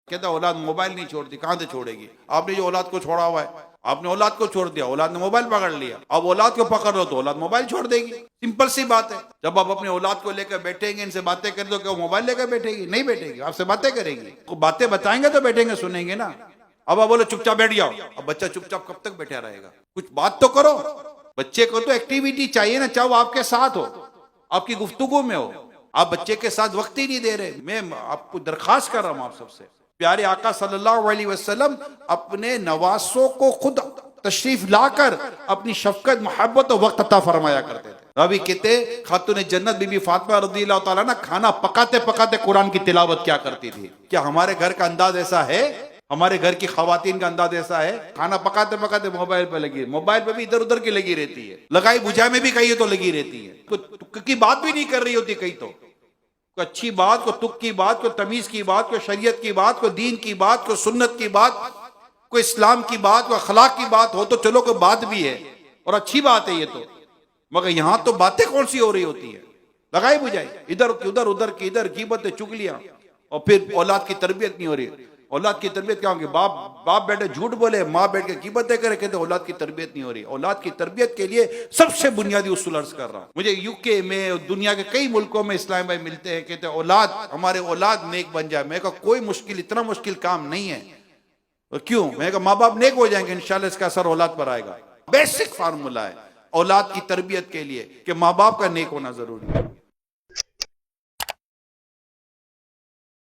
کہتا اولاد موبائل نہیں چھوڑتی، کہاں سے چھوڑے گی؟ آپ نے جو اولاد کو چھوڑا ہوا ہے، آپ نے اولاد کو چھوڑ دیا، اولاد نے موبائل پکڑ لیا، اب اولاد کو پکڑ لو تو اولاد موبائل چھوڑ دے گی۔ سمپل سی بات ہے۔ جب آپ اپنے اولاد کو لے کر بیٹھیں گے، ان سے باتیں کر دو کہ وہ موبائل لے کر بیٹھے گی؟ نہیں بیٹھے گی، آپ سے باتیں کرے گی، باتیں بتائیں گے تو بیٹھیں گے، سنیں گے نا۔ اب آپ بولو چپ چاپ بیٹھ جاؤ، اب بچہ چپ چاپ کب تک بیٹھا رہے گا؟ کچھ بات تو کرو۔ بچے کو تو ایکٹیویٹی چاہیے نا، چاہے وہ آپ کے ساتھ ہو، آپ کی گفتگو میں ہو۔ آپ بچے کے ساتھ وقت ہی نہیں دے رہے۔ میں آپ کو درخواست کر رہا ہوں آپ سب سے، پیارے آقا صلی اللہ علیہ وسلم اپنے نواسوں کو خود تشریف لا کر اپنی شفقت، محبت و وقت عطا فرمایا کرتے تھے۔ ابھی کہتے خاتون جنت بی بی فاطمہ رضی اللہ تعالیٰ نا کھانا پکاتے پکاتے قرآن کی تلاوت کیا کرتی تھی۔ کیا ہمارے گھر کا انداز ایسا ہے؟ ہمارے گھر کی خواتین کا انداز ایسا ہے؟ کھانا پکاتے پکاتے موبائل پہ لگی، موبائل پہ بھی ادھر ادھر کی لگی رہتی ہے، لگائی بجھائی میں بھی کہیں تو لگی رہتی ہے، کوئی کی بات بھی نہیں کر رہی ہوتی کہیں تو، کوئی اچھی بات، کوئی تک کی بات، کوئی تمیز کی بات، کوئی شریعت کی بات، کوئی دین کی بات، کوئی سنت کی بات، کوئی اسلام کی بات، کوئی اخلاق کی بات ہو تو چلو کوئی بات بھی ہے اور اچھی بات ہے یہ تو، مگر یہاں تو باتیں کون سی ہو رہی ہوتی ہے؟ لگائی بجھائی، ادھر ادھر ادھر کی ادھر، غیبتیں، چگلیاں، اور پھر اولاد کی تربیت نہیں ہو رہی۔ اولاد کی تربیت کیا ہوگی؟ باپ بیٹھے جھوٹ بولے، ماں بیٹھ کے غیبتیں کرے، کہتے اولاد کی تربیت نہیں ہو رہی۔ اولاد کی تربیت کے لیے سب سے بنیادی اصول عرض کر رہا ہوں۔ مجھے یو کے میں، دنیا کے کئی ملکوں میں اسلام بھائی ملتے ہیں، کہتے اولاد، ہمارے اولاد نیک بن جائے۔ میں کہا کوئی مشکل، اتنا مشکل کام نہیں ہے۔ کیوں؟ میں کہا ماں باپ نیک ہو جائیں گے، انشاءاللہ اس کا اثر اولاد پر آئے گا۔ بیسک فارمولہ ہے اولاد کی تربیت کے لیے کہ ماں باپ کا نیک ہونا ضروری ہے۔